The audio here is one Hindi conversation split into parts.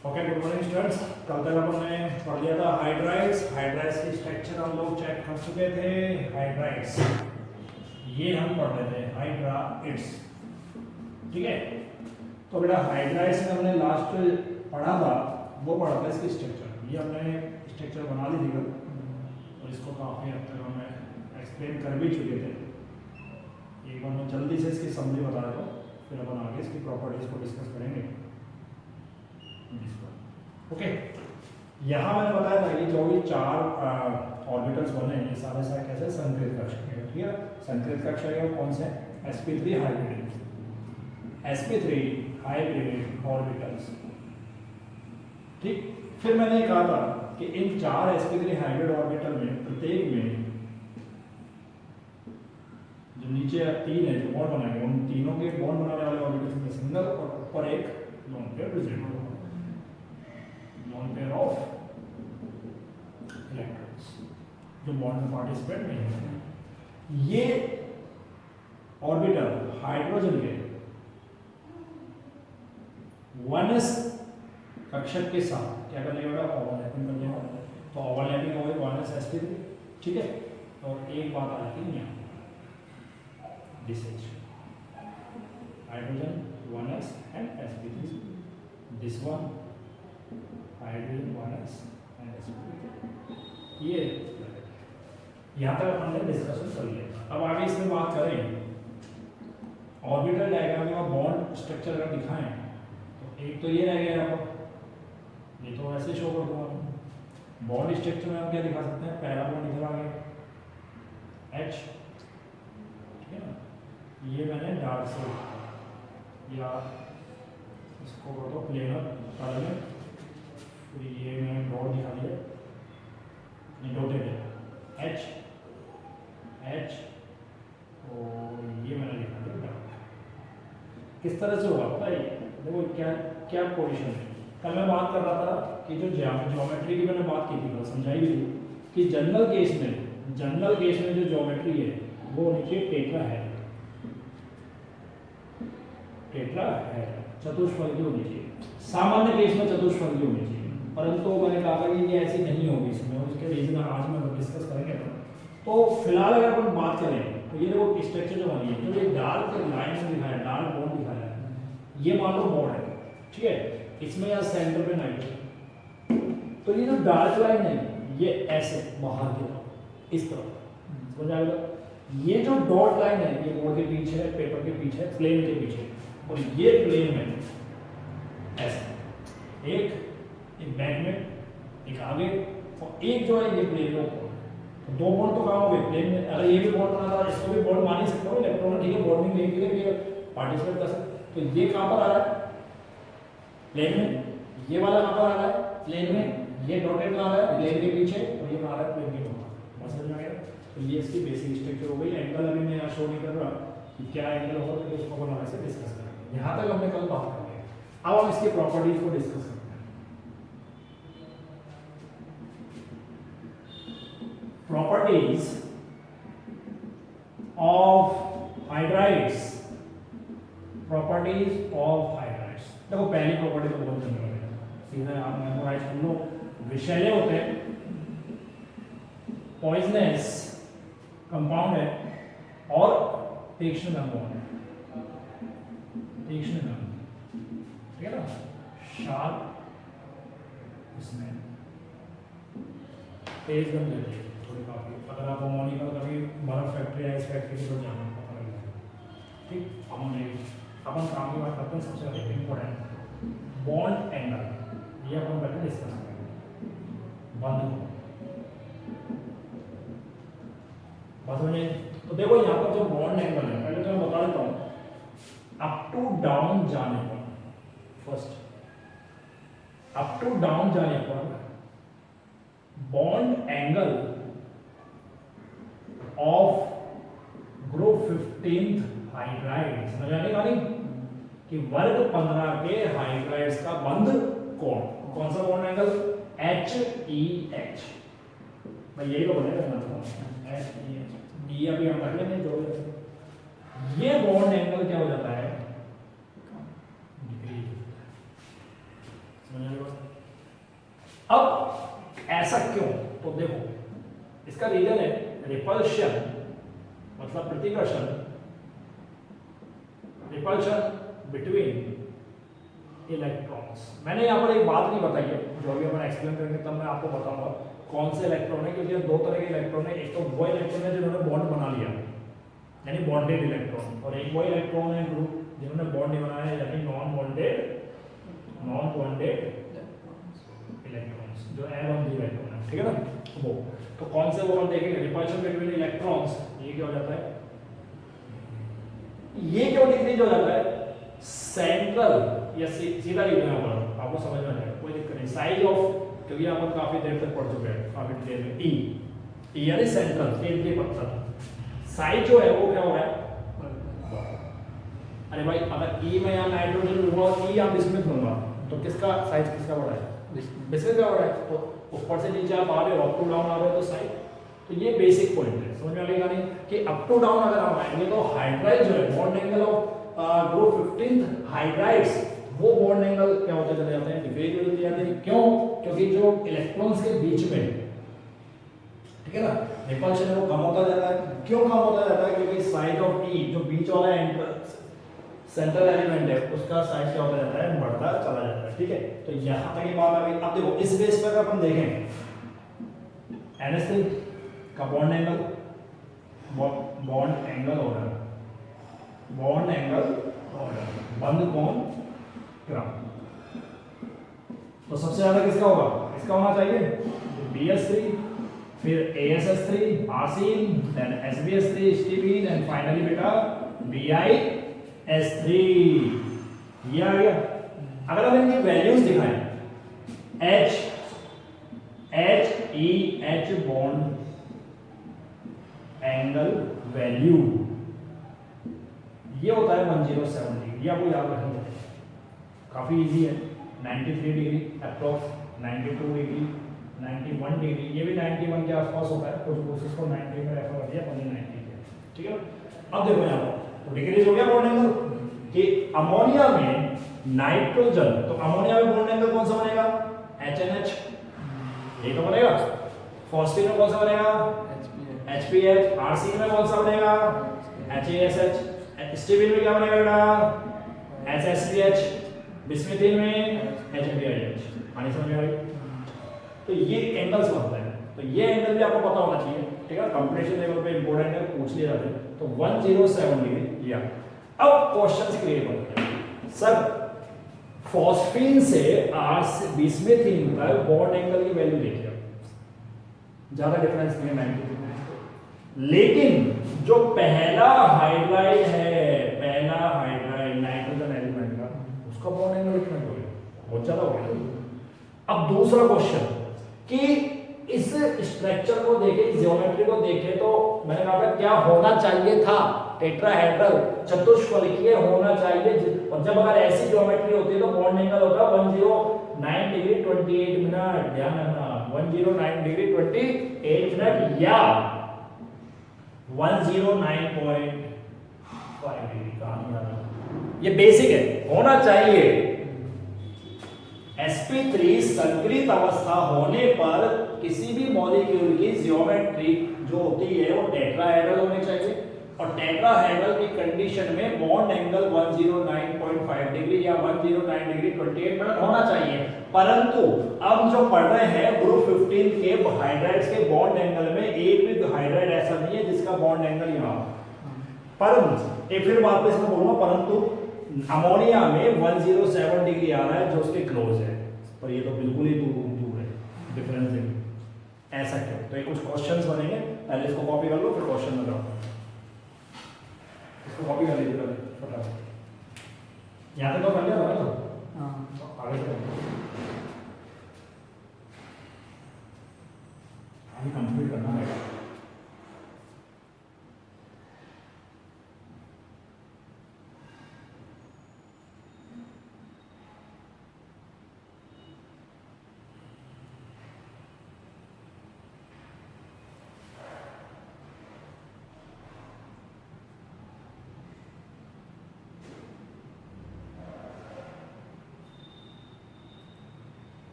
Okay, good morning students. कल तक अपन ने पढ़ लिया था हाइड्राइड्स। हाइड्राइड्स की स्ट्रक्चर हम लोग चेक कर चुके थे। हाइड्राइड्स ये हम पढ़ रहे थे हाइड्राइड्स, ठीक है। तो बेटा हाइड्राइड्स में हमने लास्ट पढ़ा था, वो पढ़ा था इसकी स्ट्रक्चर। ये हमने स्ट्रक्चर बना ली थी कल, और इसको काफ़ी हद तक हमें एक्सप्लेन कर भी चुके थे। एक बार मैं जल्दी से इसकी समरी बता देता हूँ, फिर अपन आगे इसकी प्रॉपर्टीज को डिस्कस करेंगे। ओके, यहाँ मैंने बताया था कि जो भी चार ऑर्बिटल्स बने हैं ये सारे सारे कैसे संकृत कक्ष के, ठीक है। संकृत कक्ष है कौन से? sp3 hybrid, sp3 hybrid orbitals, ठीक। फिर मैंने कहा था कि इन चार sp3 हाइब्रिड ऑर्बिटल में प्रत्येक में जो नीचे तीन है जो बॉन्ड बनाएंगे, उन तीनों के बॉन्ड बनाने वाले ऑर्बिटल्स में सिंगल और ऊपर एक लोन पेयर प्रेजेंट होगा, लोन पेयर ऑफ इलेक्ट्रॉन्स जो बॉन्ड में पार्टिसिपेट नहीं होते। ये ऑर्बिटल हाइड्रोजन के 1s कक्षक के साथ क्या करने का? ओवरलैपिंग करने का। तो ओवरलैपिंग हो गई 1s sp3, ठीक है। और एक बात आ जाती है यहाँ डिसएच hydrogen 1s and sp3, this one hydrogen 1s and sp3। ये यहाँ तक हमने डिस्कशन कर लिया। अब आगे इसमें बात करें ऑर्बिटल डायग्राम में बॉन्ड स्ट्रक्चर अगर दिखाएं तो एक तो ये रह गया यहाँ पर, ये तो ऐसे शो कर दूंगा। बॉन्ड स्ट्रक्चर में हम क्या दिखा सकते हैं? पहला बॉन्ड इधर आ गया H, ठीक है ना। ये मैंने डार्क से या इसको कर दो प्लेनर कलर में, फिर ये मैंने डॉट दिखा दिया, डॉटेड है H H, और ये मैंने लिखा दिया डार्क। किस तरह से होगा पता है? देखो क्या क्या पोजीशन है। कल मैं बात कर रहा था कि जो ज्योमेट्री की मैंने बात की थी, समझाई भी थी कि जनरल केस में जो ज्योमेट्री है वो नीचे टेट्रा है, चतुष्फल की होनी चाहिए। सामान्य केस में चतुष्फल की होनी चाहिए, परंतु मैंने कहा था कि ये ऐसी नहीं होगी इसमें, और उसके रीजन आज मैं डिस्कस करेंगे। तो फिलहाल अगर अपन बात करें तो ये देखो स्ट्रक्चर जो बनी है, जो ये डार्क लाइन में दिखाया है, डार्क बॉन्ड दिखाया है, ये मान लो बॉन्ड है, ठीक है। इसमें यहाँ सेंटर पे नाइट्रोजन, तो ये जो डार्क लाइन है ये ऐसे बाहर की तरफ इस तरफ हो जाएगा। ये जो डॉट लाइन है ये बोर्ड के पीछे है, पेपर के पीछे है, प्लेन के पीछे, और ये प्लेन में ऐसे एक बैक में, एक आगे, और एक जो है ये प्लेन में ऊपर। तो दो बॉन्ड तो कहाँ हो गए? प्लेन में। अगर ये भी बॉन्ड बना था, इसको भी बॉन्ड मान ही सकता हूँ, इलेक्ट्रॉन, ठीक है, बॉन्डिंग नहीं के लिए पार्टिसिपेट कर सकते। तो ये कहाँ पर आ रहा है? प्लेन में। ये वाला कहाँ पर आ रहा है? प्लेन में। ये डॉटेड कहाँ आ रहा है? प्लेन के पीछे, और ये कहाँ आ रहा है? प्लेन के ऊपर। समझ में आ गया? तो ये इसकी बेसिक स्ट्रक्चर हो गई। एंगल अभी मैं यहाँ शो नहीं कर रहा कि क्या एंगल होगा, तो उसको अपन आगे से डिस्कस करेंगे। यहाँ तक हमने कल बात कर ली। अब हम इसकी प्रॉपर्टीज को डिस्कस करते हैं। Properties of hydrides, properties of hydrides. देखो पहली प्रॉपर्टी तो बहुत जनरल है, सीधा आप मेमोराइज कर लो। विषैले होते हैं, पॉइजनस कंपाउंड है, और तीक्ष्ण कंपाउंड है, तीक्ष्ण कंपाउंड, ठीक है ना, शार्प। इसमें तेज गंध देती है थोड़ी काफी। अगर आप अमोनिया का कभी बर्फ फैक्ट्री है, इस फैक्ट्री की तरफ जाना पता लग जाएगा, ठीक। अमोनिया अपन काम की बात करते हैं। सबसे पहले इंपॉर्टेंट बॉन्ड एंगल, ये अपन पहले डिस्कस करेंगे। बंद बात समझे? तो देखो यहाँ पर जो बॉन्ड एंगल है, पहले तो मैं बता देता हूँ, अप टू डाउन जाने पर, फर्स्ट अप टू डाउन जाने पर bond angle of group 15 hydride, समझ आने वाली कि वर्ग 15 के हाइड्राइड्स का बंद कोण, कौन सा बॉन्ड एंगल? HEH। मैं यही तो बोलेगा HEH, डी अभी हम रख लेंगे जो ये बॉन्ड एंगल क्या हो जाता है? डिक्रीज, समझ आएगा? अब ऐसा क्यों? तो देखो इसका रीजन है रिपल्शन, मतलब प्रतिकर्षण, रिपल्शन बिटवीन इलेक्ट्रॉन्स। मैंने यहाँ पर एक बात नहीं बताई है, जो अभी अपन एक्सप्लेन करेंगे तब मैं आपको बताऊंगा कौन से इलेक्ट्रॉन है, क्योंकि दो तरह के इलेक्ट्रॉन है। एक तो वो इलेक्ट्रॉन है जिन्होंने बॉन्ड बना लिया यानी बॉन्डेड इलेक्ट्रॉन, और एक वो इलेक्ट्रॉन है ग्रुप जिन्होंने बॉन्ड नहीं बनाया यानी नॉन बॉन्डेड इलेक्ट्रॉन्स, जो एन इलेक्ट्रॉन है, ठीक है ना। वो तो कौन से वो हम देखेंगे, रिपल्शन बिटवीन इलेक्ट्रॉन्स। ये क्या हो जाता है, ये क्यों डिक्रीज हो जाता है, सेंट्रल या सीधा लिखना है यहाँ पर, आपको समझ में आ जाएगा, कोई दिक्कत नहीं। साइज ऑफ, क्योंकि यहाँ पर काफी देर तक पढ़ चुके हैं, काफी देर में, ई यानी सेंट्रल केंद्रीय पत्थर। साइज जो है वो क्या हो रहा है, अरे भाई अगर ई में यहाँ नाइट्रोजन लूंगा और ई यहाँ बिस्मिथ लूंगा तो किसका साइज किसका बड़ा है, बिस्मिथ का बड़ा है। तो ऊपर से नीचे आप आ रहे हो, अप टू डाउन आ रहे हो तो साइज, तो ये बेसिक पॉइंट है, समझ में आएगा नहीं कि अप टू डाउन अगर हम आएंगे तो हाइड्राइड जो है bond angle of group 15 hydrides, वो बॉन्ड एंगल क्या होते चले जाते हैं, डिक्रीज होते जाते हैं। क्यों? क्योंकि जो इलेक्ट्रॉन्स के बीच में, ठीक है ना, रिपल्शन है वो कम होता जाता है। क्यों कम होता जाता है? क्योंकि साइज ऑफ ई, जो बीच वाला सेंट्रल एलिमेंट है, उसका साइज क्या होता जाता है, बढ़ता चला जाता है, ठीक है। तो यहां तक ये बात आ गई। अब देखो इस बेस पर अपन देखें NH3 का bond angle order, bond angle order, बंद कोण क्रम, तो सबसे ज्यादा किसका होगा, इसका होना चाहिए BS3, फिर ASS3 arsine, then SBS3 stibine, and finally बेटा BIS3। ये आ गया। अगर हम इनकी वैल्यूज दिखाएं, H बॉन्ड एंगल वैल्यू ये होता है 107 डिग्री, ये आपको याद रखना है, काफी इजी है। 93 डिग्री अप्रॉक्स, 92 डिग्री, 91 डिग्री, ये भी 91 के आसपास होता है, कुछ कोर्सेज को 90 में रेफर कर दिया, 90 के, ठीक है। अब देखो यहाँ पर तो डिक्रीज हो गया बॉन्ड एंगल कि अमोनिया में नाइट्रोजन, तो अमोनिया में बॉन्ड एंगल कौन सा बनेगा, HNH, ये तो बनेगा। फॉस्फेट में कौन सा बनेगा, HPH, आर्सिन में कौन सा बनेगा, HASH, स्टीबिन में क्या बनेगा बेटा, SSPH, बिस्मिथिन में HBIH। पानी समझ में आ गई? तो ये एंगल्स बनता है, तो ये एंगल भी आपको पता होना चाहिए, ठीक है। कंपटीशन लेवल पे इंपॉर्टेंट है, पूछ लिया जाता है। तो 107 डिग्री। या अब क्वेश्चंस क्रिएट होते हैं, सर फॉस्फीन से बिस्मिथिन तक बॉन्ड एंगल की वैल्यू देखिए, ज्यादा डिफरेंस नहीं है 93, लेकिन जो पहला हाइड्राइड है, पहला हाइड्राइड नाइट्रोजन एलिमेंट का, उसका बॉन्ड एंगल कितना हो गया, बहुत ज्यादा हो गया। अब दूसरा क्वेश्चन कि इस स्ट्रक्चर को देखे, ज्योमेट्री को देखे, तो मैंने कहा था क्या होना चाहिए था, टेट्राहेड्रल, चतुष्फलकीय होना चाहिए। और जब अगर ऐसी ज्योमेट्री होती है तो बॉन्ड एंगल होता है 109 डिग्री 28 मिनट, ध्यान रखना 109 डिग्री 28 मिनट या 109.5 डिग्री का, ये बेसिक है, होना चाहिए। sp3 संकलित अवस्था होने पर किसी भी मॉलिक्यूल की ज्योमेट्री जो होती है वो टेट्राहेड्रल होनी चाहिए, और टेट्राहेड्रल की कंडीशन में बॉन्ड एंगल 109.5 डिग्री या 109 डिग्री 28 मिनट होना चाहिए। परंतु अब जो पढ़ रहे हैं ग्रुप 15 के हाइड्राइड्स के बॉन्ड एंगल में एक भी हाइड्राइड ऐसा नहीं है जिसका बॉन्ड एंगल यहाँ, परंतु एक फिर वापस मैं बोलूंगा, परंतु अमोनिया में 107 डिग्री आ रहा है जो उसके क्लोज है, पर ये तो बिल्कुल ही दूर है, डिफरेंस है। ऐसा क्यों? तो ये कुछ क्वेश्चंस बनेंगे, पहले इसको कॉपी कर लो फिर क्वेश्चन लगाओ। इसको कॉपी कर लीजिए पहले फटाफट, यहाँ तक तो कर लिया था ना, हां आगे अभी कंप्लीट करना है।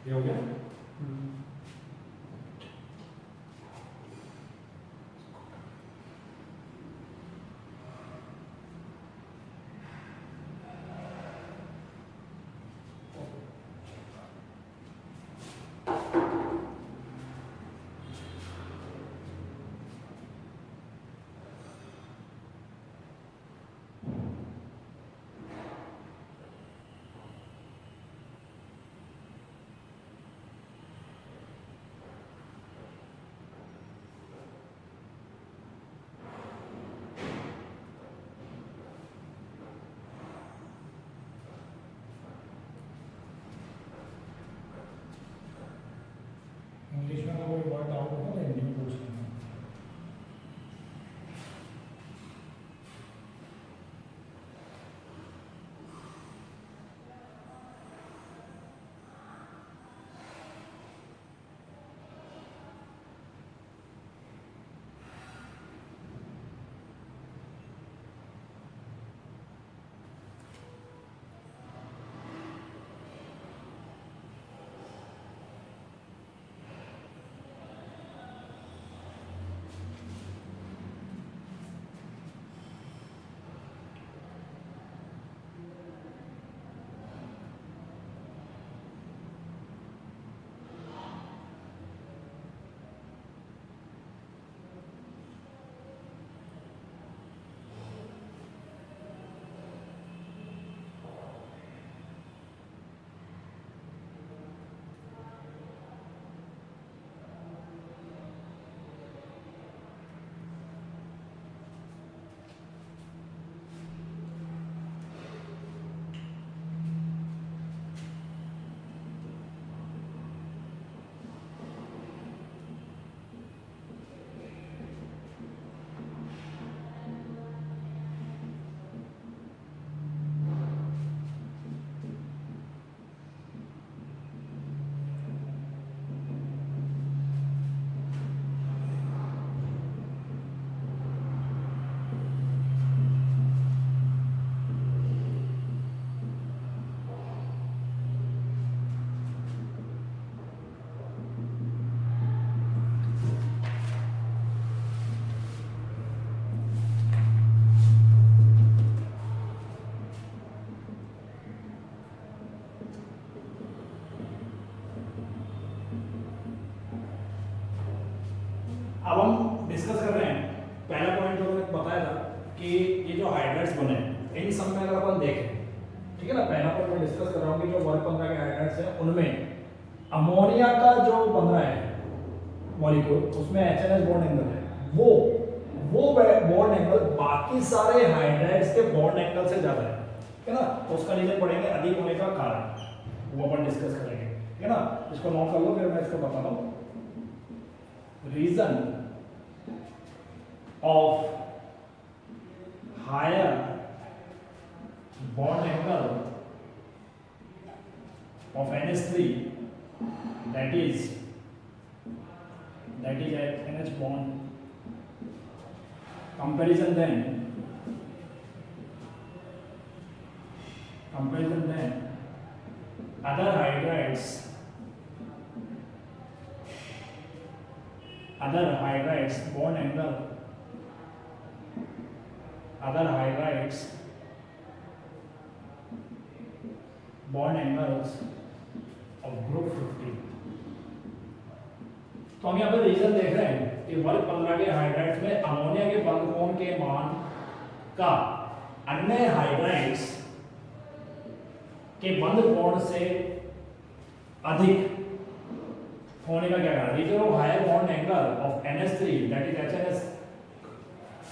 ये हो गया। इंग्लिश में कोई वर्ड डाउट होगा तो हिंदी में पूछ लेना। अब हम डिस्कस कर रहे हैं, पहला पॉइंट जो मैंने बताया था कि ये जो हाइड्राइड्स बने इन सब में अगर अपन देखें, ठीक है ना, पहला पॉइंट मैं डिस्कस कर रहा हूँ कि जो वर्क 15 के हाइड्राइड्स हैं उनमें अमोनिया का जो बन रहा है मॉलिक्यूल उसमें HNS बॉन्ड एंगल है, वो बॉन्ड एंगल बाकी सारे हाइड्राइड्स के बॉन्ड एंगल से ज्यादा है ना, तो उसका रीजन पढ़ेंगे अधिक होने का कारण, वो अपन डिस्कस करेंगे, ठीक है ना। इसको नोट कर लो, फिर मैं इसको बताता हूँ। Reason of higher bond angle of NH3, that is at NH bond comparison then other hydrides bond angle, other hydrides bond angles of group 15। तो हम यहाँ पर रीजन देख रहे हैं कि वर्ग 15 के हाइड्राइड्स में अमोनिया के बंध कोण के मान का अन्य हाइड्राइड्स के बंध कोण से अधिक होने का क्या कारण, reason of higher bond angle of NH3 that is HNS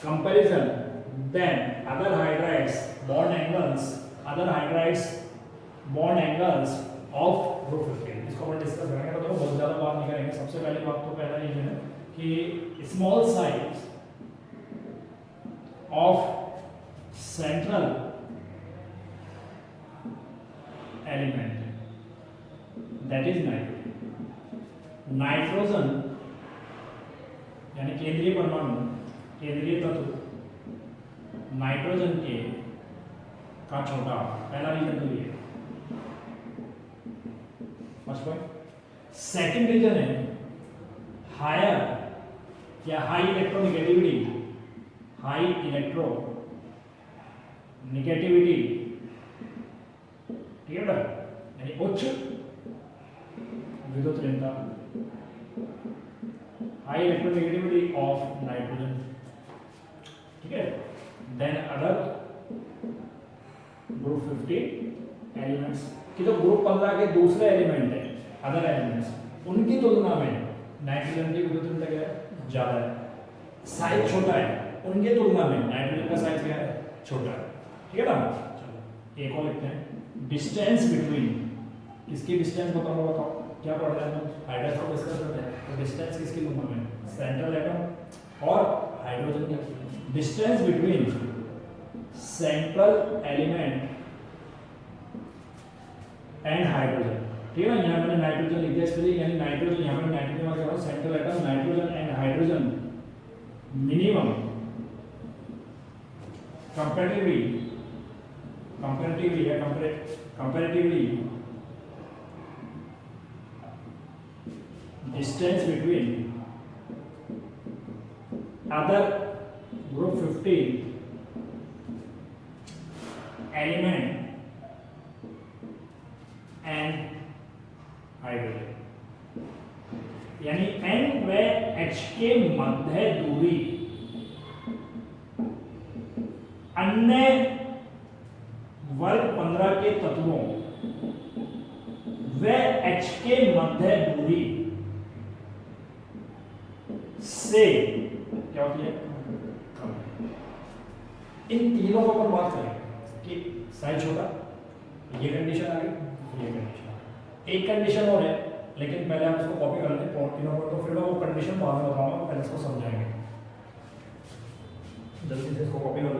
comparison then other hydrides bond angles of group 15। इसको अपन डिस्कस करेंगे, तो बहुत ज्यादा बात नहीं करेंगे। सबसे पहले बात तो पहला ये है कि small size of central element that is nitrogen यानी केंद्रीय परमाणु, केंद्रीय तत्व नाइट्रोजन के का छोटा, पहला रीजन तो ये। First point. सेकंड रीजन है हायर या high electronegativity, high electro negativity, ठीक है बेटा, यानी उच्च विद्युत ऋणता, हाई इलेक्ट्रोनिगेटिविटी ऑफ नाइट्रोजन, ठीक है। देन अदर ग्रुप 50 एलिमेंट्स कि जो ग्रुप 15 के दूसरे एलिमेंट है, अदर एलिमेंट्स, उनकी तुलना में नाइट्रोजन की विद्युत ऋणता क्या है, ज्यादा है, साइज छोटा है, उनकी तुलना में नाइट्रोजन का साइज क्या है, छोटा है, ठीक है ना। चलो एक और लिखते हैं, डिस्टेंस बिटवीन, किसकी डिस्टेंस बताओ, क्या पढ़ रहे हैं हम, हाइड्रोजन डिस्कस करते हैं, तो डिस्टेंस किसकी तुलना में, सेंट्रल एटम और हाइड्रोजन की, distance between central element and hydrogen, ठीक है ना। यहाँ मैंने नाइट्रोजन लिख दिया इसलिए, यानी नाइट्रोजन, यहाँ पे नाइट्रोजन क्या होगा, central atom, nitrogen and hydrogen minimum comparatively distance between other group 50 element and hydrogen, यानी N व H के मध्य दूरी अन्य वर्ग 15 के तत्वों व H के मध्य दूरी से क्या होती है, कम। इन तीनों को अपन बात करें कि साइज छोटा, ये कंडीशन आ गई, ये कंडीशन आ गई, एक कंडीशन और है, लेकिन पहले हम इसको कॉपी कर लेते हैं तीनों को, तो फिर मैं वो कंडीशन बाद में बताऊंगा, पहले इसको समझाएंगे। जल्दी से इसको कॉपी कर लो।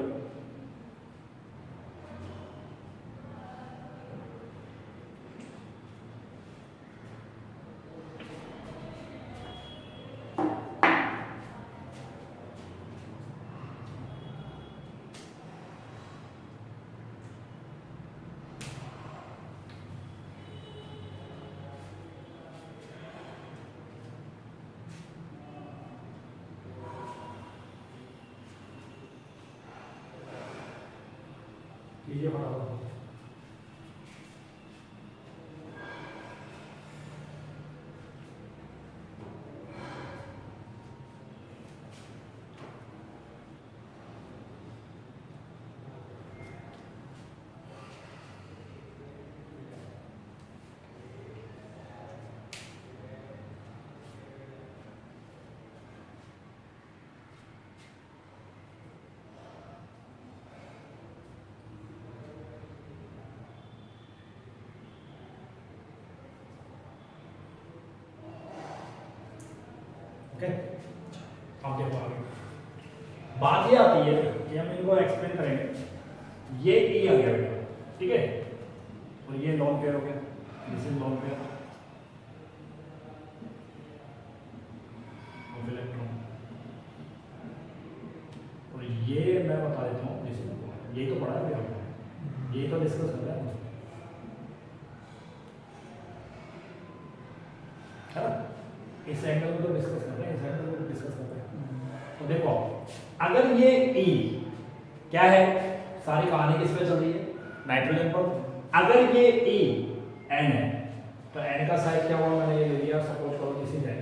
कीजिए फटाफट। ओके, अब देखो आगे बात ये आती है कि हम इनको एक्सप्लेन करेंगे। ये ई आ गया बेटा, ठीक है, और ये लॉन्ग पेयर हो गया, this is long pair of electron, और ये मैं बता देता हूँ, ये तो पढ़ा है आपने, ये तो डिस्कस कर रहे हैं है ना, इस एंगल को तो डिस्कस कर रहे हैं, इस एंगल को डिस्कस कर रहे हैं। तो देखो अगर ये E क्या है, सारी कहानी किस पे चल रही है, नाइट्रोजन पर। अगर ये E N है तो N का साइज क्या होगा, मैंने ये ले लिया, सपोज करो दिस इज N,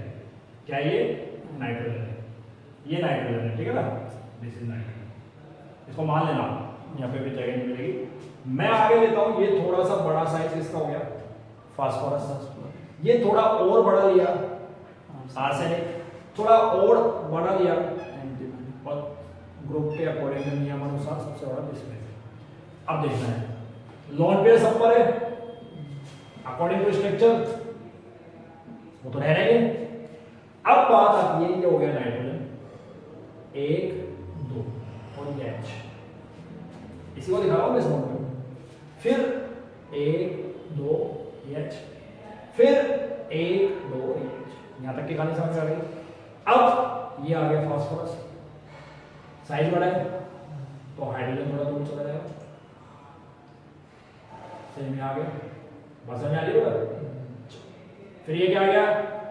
क्या ये नाइट्रोजन है, ये नाइट्रोजन है, ठीक है ना, दिस इज नाइट्रोजन, इसको मान लेना, यहाँ पे भी जगह नहीं मिलेगी। मैं आगे लेता हूँ, ये थोड़ा सा बड़ा साइज किसका हो गया, फास्फोरस, ये थोड़ा और बड़ा लिया आर्सेनिक, थोड़ा और बड़ा लिया और ग्रुप के अकॉर्डिंग नियम अनुसार सबसे बड़ा डिस्प्ले। अब देखना है लॉन्ग पेयर सब पर है अकॉर्डिंग टू स्ट्रक्चर, वो तो रह रहे हैं। अब बात आती है, ये हो गया नाइट्रोजन 1 2 और ये H, इसी को दिखा रहा हूं इस नोट में, फिर 1 2 H, फिर 1 2 H, यहां तक की कहानी समझ आ गई। अब ये आ गया फास्फोरस, साइज बड़ा है तो हाइड्रोजन थोड़ा दूर चला जाएगा, सेम में आ गया, बस में आ रही होगा। फिर ये क्या आ गया,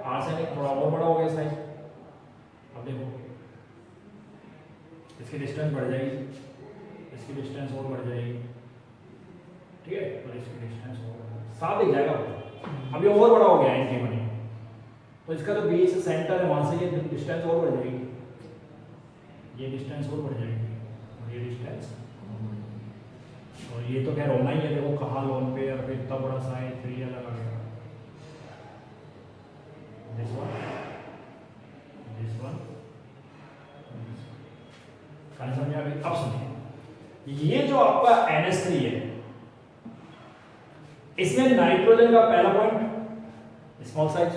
आर्सेनिक थोड़ा और बड़ा हो गया साइज। अब देखो इसकी डिस्टेंस बढ़ जाएगी, इसकी डिस्टेंस और बढ़ जाएगी, ठीक है, और इसकी डिस्टेंस और साफ दिख जाएगा। अब ये और बड़ा हो गया इनकी बनी, तो इसका जो बीच सेंटर है वहां से ये डिस्टेंस और बढ़ जाएगी, ये डिस्टेंस और बढ़ जाएगी, और ये डिस्टेंस, और ये तो खैर होना ही है। देखो कहाँ लोन पे और फिर इतना बड़ा साइज, फिर ये अलग आ गया। दिस वन, दिस वन, समझ में आ गई। अब सुनिए, ये जो आपका NH3 है, इसमें नाइट्रोजन का पहला पॉइंट स्मॉल साइज,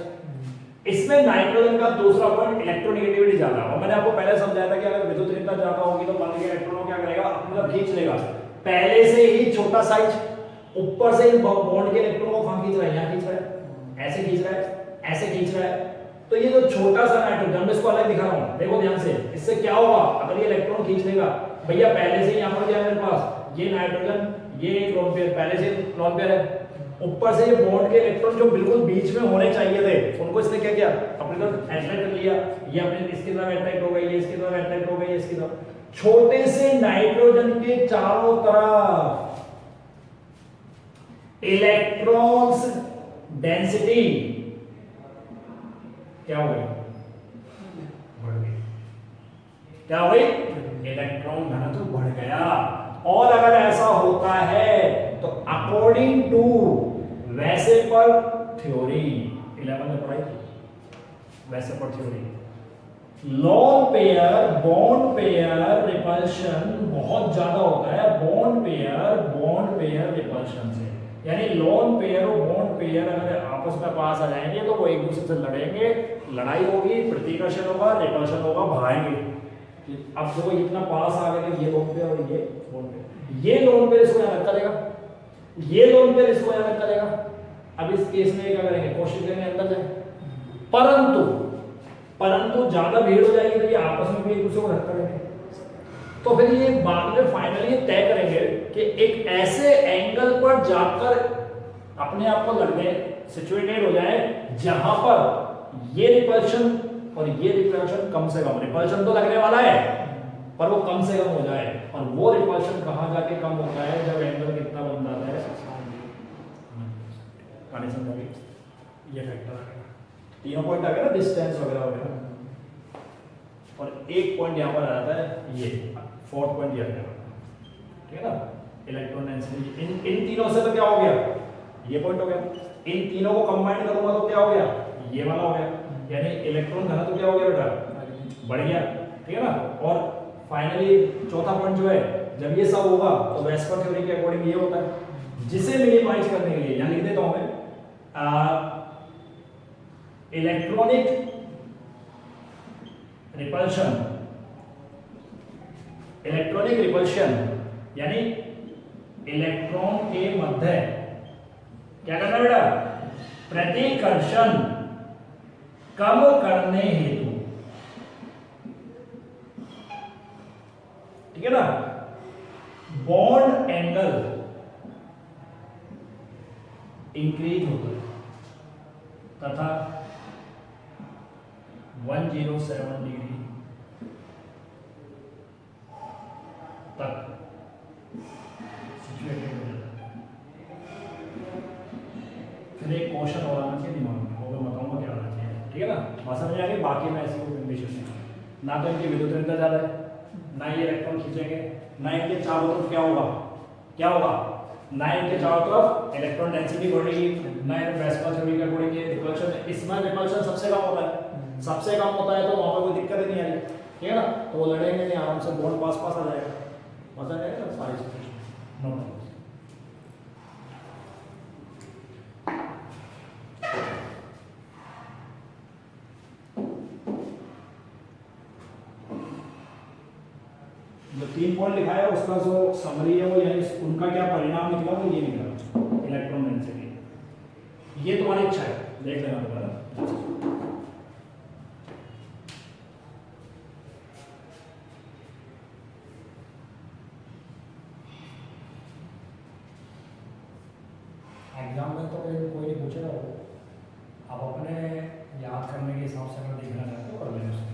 इसमें नाइट्रोजन का दूसरा पॉइंट इलेक्ट्रोनेगेटिविटी ज्यादा। और मैंने आपको पहले समझाया था कि अगर विद्युत ज्यादा होगी तो मान लीजिए इलेक्ट्रॉन क्या करेगा, मतलब खींच लेगा। पहले से ही छोटा साइज, ऊपर से बॉन्ड के इलेक्ट्रॉन को कहां खींच रहा है, यहां खींच रहा है, ऐसे खींच रहा है, ऐसे खींच रहा है। तो ये जो छोटा सा नाइट्रोजन, मैं इसको अलग दिखा रहा हूं, देखो ध्यान से, इससे क्या होगा, अगर ये इलेक्ट्रॉन खींच लेगा, भैया पहले से यहां पर क्या है मेरे पास, ये नाइट्रोजन, ये एक लोन पेयर, पहले से लोन पेयर है, ऊपर से ये बॉन्ड के इलेक्ट्रॉन जो बिल्कुल बीच में होने चाहिए थे, उनको इसने क्या किया, अपनी तरफ अट्रैक्ट कर लिया, ये अपने इसकी तरफ अट्रैक्ट हो गई, ये इसकी तरफ अट्रैक्ट हो गई, इसकी तरफ। छोटे से नाइट्रोजन के चारों तरफ इलेक्ट्रॉन्स डेंसिटी क्या हो गई, बढ़ गई। क्या हो गई, इलेक्ट्रॉन घनत्व बढ़ गया। और अगर ऐसा होता है तो अकॉर्डिंग टू वेसेपर थ्योरी, 11 में पढ़ाई थी VSEPR theory, lone pair bond pair repulsion बहुत ज्यादा होता है बॉन्ड पेयर रिपल्शन से। यानी लोन पेयर और बॉन्ड पेयर अगर आपस में पास आ जाएंगे तो वो एक दूसरे से लड़ेंगे, लड़ाई होगी, प्रतिकर्षण होगा, रिपल्शन होगा, भागेंगे। अब देखो इतना पास आ गए कि ये लोन पेयर और ये बॉन्ड पेयर, ये लोन पेयर इसको अलग करेगा, ये लोन पेयर इसको अलग करेगा। अब इस केस में क्या करेंगे, कोशिश करेंगे अंदर जाए, परंतु ज्यादा भीड़ हो जाएगी तो ये आपस में भी एक दूसरे को रख करेंगे। तो फिर ये बाद में फाइनली तय करेंगे कि एक ऐसे एंगल पर जाकर अपने आप को लड़ने सिचुएटेड हो जाए जहां पर ये रिपल्शन और ये रिपल्शन कम से कम, रिपल्शन तो लगने वाला है पर वो कम से कम हो जाए। और वो रिपल्शन कहां जाके कम होता है, जब एंगल कितना बन जाता है, कहानी समझोगे, ये फैक्टर आ गया, तीनों पॉइंट आ गया ना, डिस्टेंस वगैरह वगैरह, और एक पॉइंट यहां पर आ जाता है, ये फोर्थ पॉइंट ये आ गया, ठीक है ना, इलेक्ट्रॉन डेंसिटी। इन तीनों से तो क्या हो गया, ये पॉइंट हो गया, इन तीनों को कंबाइन करूंगा तो क्या हो गया, ये वाला हो गया, यानी इलेक्ट्रॉन घनत्व क्या हो गया बेटा, बढ़ गया, ठीक है ना। और फाइनली चौथा पॉइंट जो है, जब ये सब होगा तो वेस्पर थ्योरी के अकॉर्डिंग ये होता है, जिसे मिनिमाइज करने के लिए यहां लिख देता हूं मैं, इलेक्ट्रॉनिक रिपल्शन यानी इलेक्ट्रॉन के मध्य क्या करना बेटा, प्रतिकर्षण कम करने हेतु, ठीक है ना, बॉन्ड एंगल इंक्रीज होता है तथा 107 डिग्री तक सिचुएटेड हो जाता है। फिर एक क्वेश्चन और आना चाहिए दिमाग में, वो मैं बताऊंगा क्या आना चाहिए, ठीक है ना, बात समझ आ गई। बाकी में ऐसी कोई कंडीशन नहीं, ना तो इनकी विद्युत ज्यादा है, ना ये इलेक्ट्रॉन खींचेंगे, ना इनके चारों तरफ क्या होगा, ना इनके चारों तरफ इलेक्ट्रॉन डेंसिटी बढ़ेगी, ना वेस्पर थ्योरी के अकॉर्डिंग ये रिपल्शन, इसमें रिपल्शन सबसे कम होता है, सबसे कम होता है तो वहां पर कोई दिक्कत ही नहीं आएगी, ठीक है ना, तो वो लड़ेंगे नहीं, आराम से बॉन्ड पास आ जाएगा, मजा आएगा ना सारी सिचुएशन, नो प्रॉब्लम। जो 3 पॉइंट लिखा है उसका जो समरी है वो, यानी उनका क्या परिणाम निकला, वो ये निकला इलेक्ट्रॉन डेंसिटी। ये तुम्हारी इच्छा है, देख लेना दोबारा। एग्जाम में तो कोई नहीं पूछेगा, आप करने के हिसाब से अगर देखना चाहते हो कर लेंगे उसमें।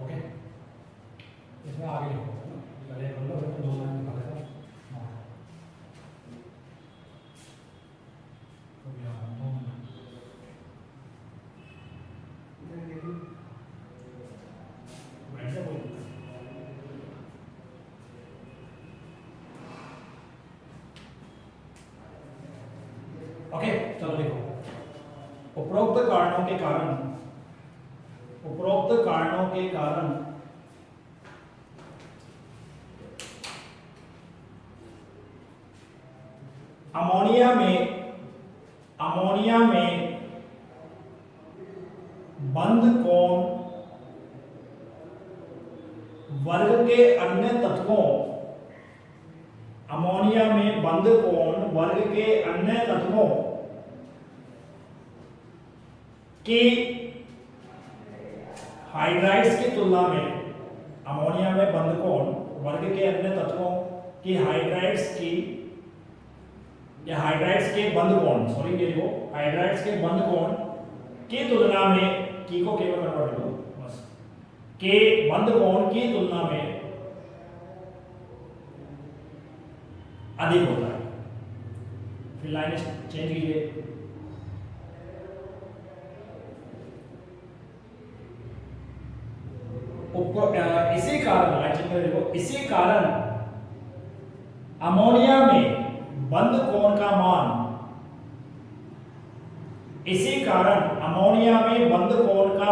ओके, इसमें आगे लिखो पहले कर लो, फिर 2 लाइन निकाल लेते हैं। तो यहाँ 2 ऐसे बोल ओके। चलो देखो, उपरोक्त कारणों के कारण अमोनिया में बंध कोण वर्ग के अन्य तत्वों की हाइड्राइड्स की तुलना में, अमोनिया में बंध कोण वर्ग के अन्य तत्वों की हाइड्राइड्स के बंध कोण की तुलना में, की को केवल कन्वर्ट करो बस, के बंध कोण की तुलना में अधिक होता है। फिर लाइन चेंज कीजिए, इसी कारण अमोनिया में बंध कोण का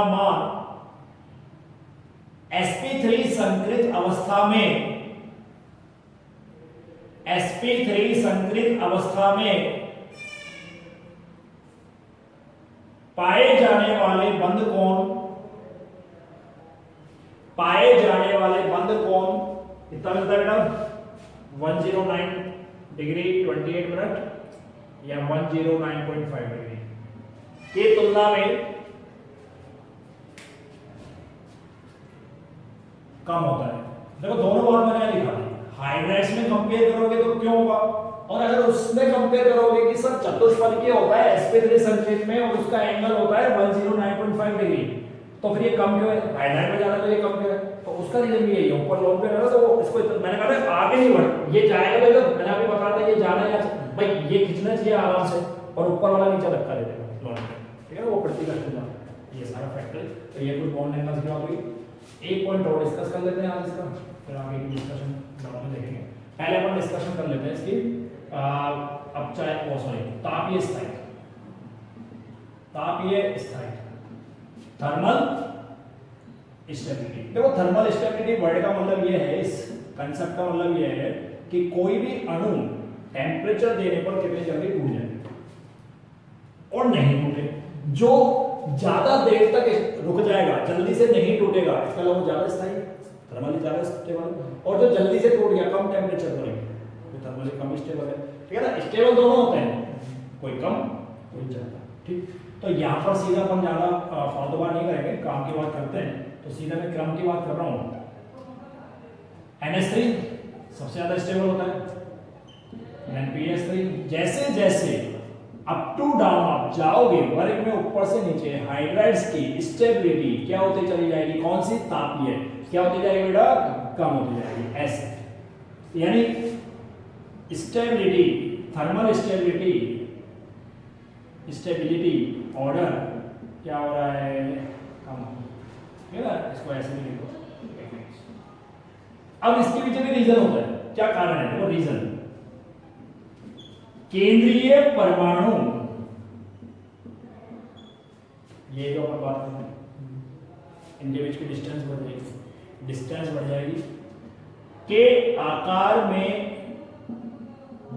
मान sp3 संकृत अवस्था में पाए जाने वाले बंध कोण कितना मिलता है बेटा? 109 डिग्री 28 मिनट या 109.5 डिग्री की तुलना में कम होता है। देखो दोनों बात मैंने लिखा है, हाइड्राइड्स में कंपेयर करोगे तो क्यों होगा, और अगर उसमें कंपेयर करोगे कि सर चतुष्फलकीय होता है sp3 संकेत में और उसका एंगल होता है 109.5 डिग्री, तो फिर ये कम क्यों है? हाइड्राइड में जाना तो ये कम क्यों है? तो उसका रीजन भी यही है, ऊपर लोन पे रहना तो इसको मैंने कहा आगे नहीं बढ़, ये जाएगा तो मैंने आपको बता दिया ये जाना है भाई, ये खींचना चाहिए आराम से और ऊपर वाला नीचे रखा दे देगा लोन पे, ठीक है ना, वो प्रतिकर्ष जाना, ये सारा फैक्टर। तो ये कुछ बॉन्ड एंगल्स की बात हुई। एक पॉइंट और डिस्कस कर लेते हैं आज इसका, फिर आगे की डिस्कशन बाद में देखेंगे। पहले अपन डिस्कशन कर लेते हैं इसकी अब चाहे वो सॉरी तापीय स्थायित्व, थर्मल स्टेबिलिटी। देखो थर्मल स्टेबिलिटी वर्ड का मतलब ये है, इस कंसेप्ट का मतलब ये है कि कोई भी अणु टेम्परेचर देने पर कितनी जल्दी टूट जाए और नहीं टूटे। जो ज्यादा देर तक रुक जाएगा, जल्दी से नहीं टूटेगा, इसका मतलब ज्यादा स्थायी, थर्मली ज्यादा स्टेबल। और जो जल्दी से टूट गया कम टेम्परेचर पर, तो थर्मली कम स्टेबल है। ठीक है ना, स्टेबल दोनों होते हैं, कोई कम कोई ज्यादा। ठीक, तो यहाँ पर सीधा अपन ज्यादा फालतू बात नहीं करेंगे, काम की बात करते हैं। तो सीधा मैं क्रम की बात कर रहा हूँ। NH3 सबसे ज्यादा स्टेबल होता है, NPH3। जैसे जैसे अप टू डाउन आप जाओगे वर्ग में ऊपर से नीचे, हाइड्राइड्स की स्टेबिलिटी क्या होती चली जाएगी, कौन सी तापीय क्या होती जाएगी बेटा, कम होती जाएगी। ऐसे यानी स्टेबिलिटी, थर्मल स्टेबिलिटी ऑर्डर क्या हो रहा है, कम हो रहा है। इसको ऐसे भी लिखो। अब इसके पीछे भी रीजन होता है, क्या कारण है, वो रीजन केंद्रीय परमाणु, ये जो अपन बात कर रहे हैं, इनके बीच की डिस्टेंस बढ़ जाएगी, डिस्टेंस बढ़ जाएगी के आकार में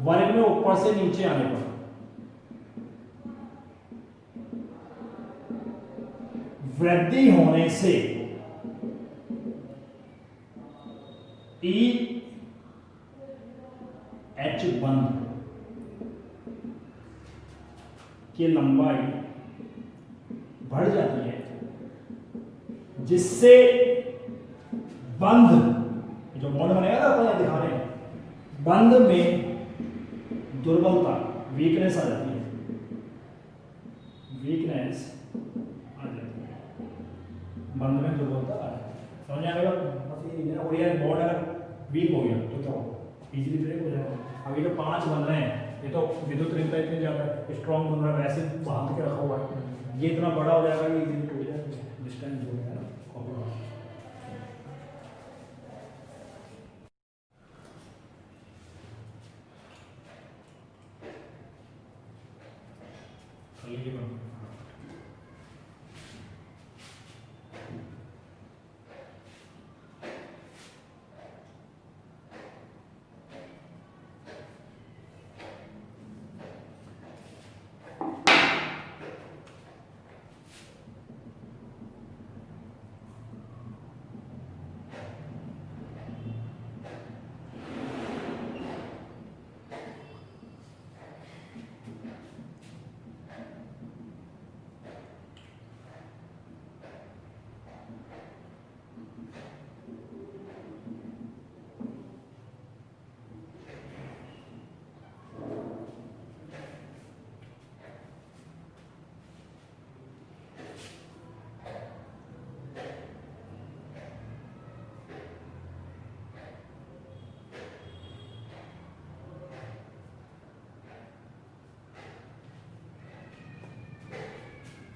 वर्ग में ऊपर से नीचे आने पर वृद्धि होने से EH बंध की लंबाई बढ़ जाती है, जिससे बंध, जो बॉन्ड बनेगा ना अपन दिखा रहे हैं, बंध में दुर्बलता, वीकनेस आ जाती है, वीकनेस आ जाती है, बंध में दुर्बलता आ जाती है। समझ आएगा? बस ये बॉन्ड अगर वीक हो गया तो क्या होगा, इजीली ब्रेक हो जाएगा। अभी जो 5 बन रहे हैं, ये तो विद्युत ऋणता इतनी ज्यादा स्ट्रॉन्ग बन रहा है, वैसे बांध के रखा हुआ है, ये इतना बड़ा हो जाएगा कि इजीली टूट जाएगा, डिस्टेंस हो गया ना।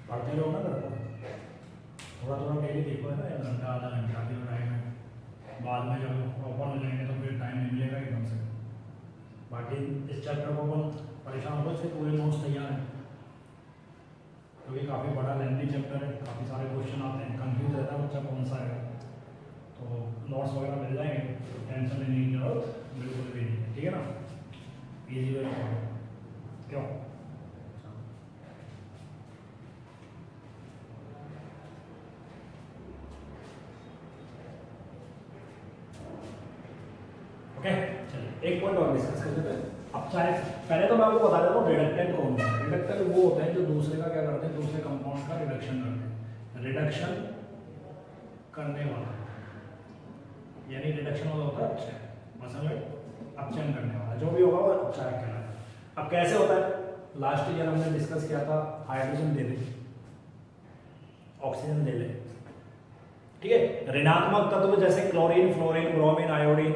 पढ़ते रहो ना, थोड़ा थोड़ा डेली देखो है ना, 1 घंटा आधा घंटा भी टाइम है, बाद में जब प्रॉपर हो जाएंगे तो फिर टाइम नहीं मिलेगा एकदम से। बाकी इस चैप्टर को अपन परेशान हो से पूरे नोट्स तैयार हैं, क्योंकि काफ़ी बड़ा लेंथी चैप्टर है, काफ़ी सारे क्वेश्चन आते हैं, कंफ्यूज रहता है बच्चा कौन सा है। तो नोट्स वगैरह मिल जाएंगे, तो टेंशन लेने की जरूरत बिल्कुल भी नहीं है, ठीक है ना, ईजी वे क्यों। एक पॉइंट और डिस्कस कर लेते हैं। अब चाहे पहले तो मैं आपको बता देता हूँ रिडक्टेंट कौन है। रिडक्टेंट वो होते हैं जो दूसरे का क्या करते हैं, दूसरे कंपाउंड का रिडक्शन करते हैं। रिडक्शन करने वाला, यानी रिडक्शन वाला होता है अपचयन, मसल में अपचयन करने वाला, जो भी होगा वो अपचायक कहलाता है। अब कैसे होता है, लास्ट ईयर हमने डिस्कस किया था, हाइड्रोजन दे दे, ऑक्सीजन दे ले, ठीक है। ऋणात्मक तत्व जैसे क्लोरीन, फ्लोरीन, ब्रोमीन, आयोडीन,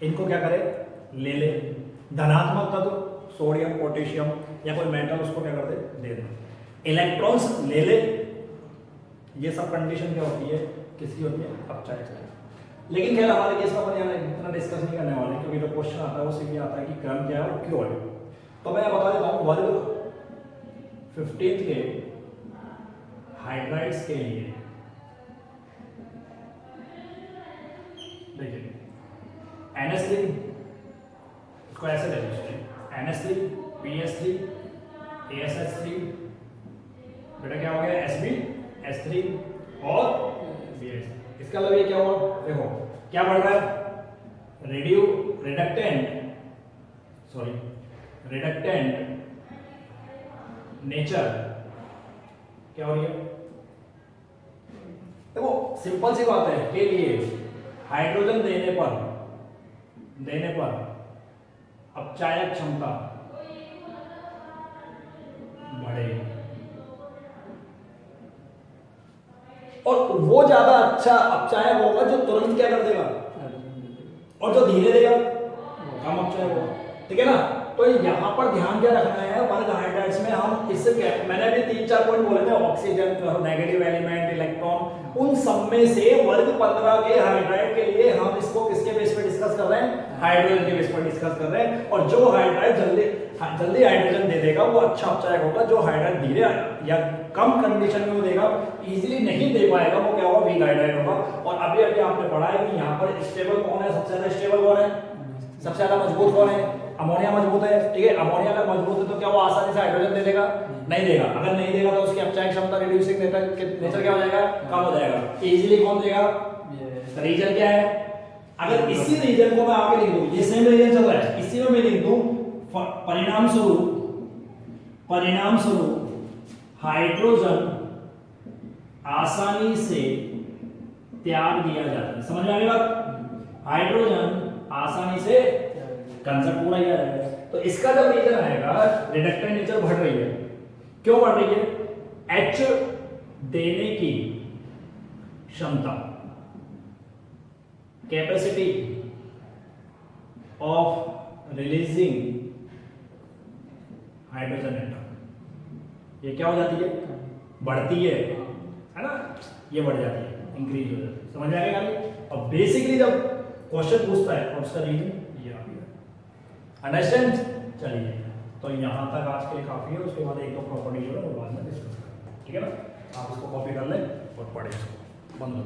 इनको क्या करे, ले ले। धनात्मक तत्व सोडियम, पोटेशियम या कोई मेटल, उसको क्या कर दे दे। इलेक्ट्रॉन्स ले ले। ये सब कंडीशन क्या होती है, किसकी होती है, अपचायक। लेकिन खैर हमारे केस में अपन यहाँ इतना डिस्कस नहीं करने वाले, क्योंकि जो क्वेश्चन आता है वो सीधे आता है कि क्रम क्या है और क्यों है। तो मैं बता देता हूँ, वर्ग 15 के हाइड्राइड्स के लिए NH3, इसको ऐसे ले लीजिए, NH3, PH3, ASH3, बेटा क्या हो गया SB, H3 और BH। इसका मतलब ये क्या हुआ, देखो क्या बढ़ रहा है, रिडक्टेंट नेचर क्या हो रही है। देखो सिंपल सी बात है के लिए हाइड्रोजन देने पर अपचायक क्षमता बढ़ेगी और वो ज्यादा अच्छा अपचायक होगा जो तुरंत क्या कर देगा, और जो धीरे देगा कम अपचायक होगा, ठीक है ना। तो यहाँ पर ध्यान क्या रखना है, वर्ग हाइड्राइड्स में हम इससे मैंने भी 3-4 पॉइंट बोले थे, ऑक्सीजन, नेगेटिव एलिमेंट, इलेक्ट्रॉन, उन सब में से वर्ग 15 के हाइड्राइड के लिए हम इसको किसके बेस पे डिस्कस कर रहे हैं, हाइड्रोजन के बेस पर डिस्कस कर रहे हैं। और जो हाइड्राइड जल्दी हाइड्रोजन दे देगा वो अच्छा अपचायक होगा, जो हाइड्राइड धीरे या कम कंडीशन में वो देगा, इजीली नहीं दे पाएगा, वो क्या होगा, वीक हाइड्राइड होगा। और अभी आपने पढ़ा है कि यहाँ पर स्टेबल कौन है, सबसे ज्यादा स्टेबल कौन है, सबसे ज्यादा मजबूत कौन है, अमोनिया मजबूत है, ठीक है। अमोनिया अगर मजबूत है तो क्या वो आसानी से हाइड्रोजन दे देगा, नहीं देगा। अगर नहीं देगा तो उसकी अपचायक क्षमता, रिड्यूसिंग नेचर क्या हो जाएगा, कम हो जाएगा। इजीली कौन देगा, रीजन क्या है, अगर इसी रीजन को मैं आगे लिख दूं, ये सेम रीजन चल रहा है, इसी में मैं लिख दूं परिणाम स्वरूप हाइड्रोजन आसानी से त्याग दिया जाता है, समझ में आ गई बात, हाइड्रोजन आसानी से, कंसेप्ट पूरा ही आ जाएगा। तो इसका जब रीजन आएगा, रिडक्टेंट नेचर बढ़ रही है, क्यों बढ़ रही है, H देने की क्षमता, capacity of releasing hydrogen atom, ये क्या हो जाती है, बढ़ती है ना, ये बढ़ जाती है, इंक्रीज हो जाती है, समझ में आएगा। और बेसिकली जब क्वेश्चन पूछता है और उसका रीजन ये आ गया, अंडरस्टैंड। चलिए तो यहाँ तक आज के लिए काफी है, उसके बाद एक दो प्रॉपर्टी जो है वो बाद में डिस्कस करेंगे, ठीक है ना। आप इसको कॉपी कर लें और पढ़ें इसको, बंद हो।